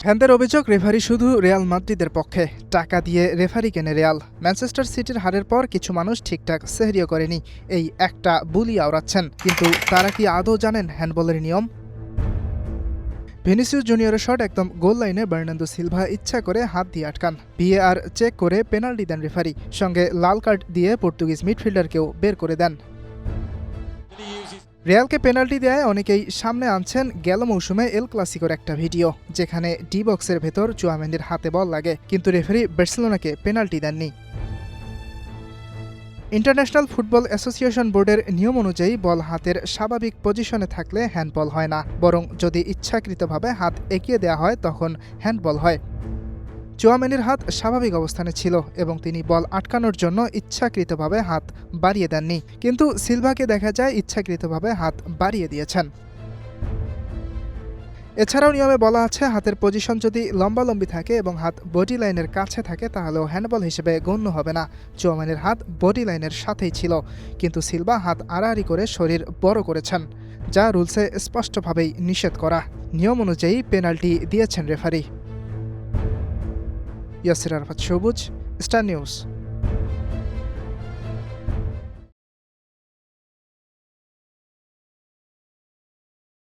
ফ্যানদের অভিযোগ রেফারি শুধু রিয়াল মাদ্রিদের পক্ষে, টাকা দিয়ে রেফারি কেনে রিয়াল। ম্যানচেস্টার সিটির হারের পর কিছু মানুষ ঠিকঠাক সেহরিও করেনি, এই একটা বুলি আওড়াচ্ছেন। কিন্তু তারা কি আদৌ জানেন হ্যান্ডবলের নিয়ম? ভিনিসিয়াস জুনিয়রের শট একদম গোল লাইনে বার্নার্দো সিলভা ইচ্ছা করে হাত দিয়ে আটকান। ভিএআর চেক করে পেনাল্টি দেন রেফারি, সঙ্গে লাল কার্ড দিয়ে পর্তুগিজ মিডফিল্ডারকেও বের করে দেন। রিয়ালকে পেনাল্টি দেয় অনেকেই সামনে আনছেন গেল মৌসুমে এল ক্লাসিকোর একটা ভিডিও, যেখানে ডি বক্সের ভেতর চুয়ামেন্দির হাতে বল লাগে, কিন্তু রেফারি বার্সেলোনাকে পেনাল্টি দেননি। ইন্টারন্যাশনাল ফুটবল অ্যাসোসিয়েশন বোর্ডের নিয়ম অনুযায়ী বল হাতের স্বাভাবিক পজিশনে থাকলে হ্যান্ডবল হয় না, বরং যদি ইচ্ছাকৃতভাবে হাত এগিয়ে দেওয়া হয় তখন হ্যান্ডবল হয়। চুয়ামেনির হাত স্বাভাবিক অবস্থানে ছিল এবং তিনি বল আটকানোর জন্য ইচ্ছাকৃতভাবে হাত বাড়িয়ে দেননি, কিন্তু সিলভাকে দেখা যায় ইচ্ছাকৃতভাবে হাত বাড়িয়ে দিয়েছেন। এছাড়াও নিয়মে বলা আছে হাতের পজিশন যদি লম্বালম্বি থাকে এবং হাত বডি লাইনের কাছে থাকে তাহলেও হ্যান্ডবল হিসেবে গণ্য হবে না। চুয়ামেনির হাত বডি লাইনের সাথেই ছিল, কিন্তু সিলভা হাত আড়াআড়ি করে শরীর বড় করেছেন, যা রুলসে স্পষ্টভাবেই নিষেধ করা। নিয়ম অনুযায়ী পেনাল্টি দিয়েছেন রেফারি। ইয়াসির আরাফাত সবুজ, স্টার নিউজ।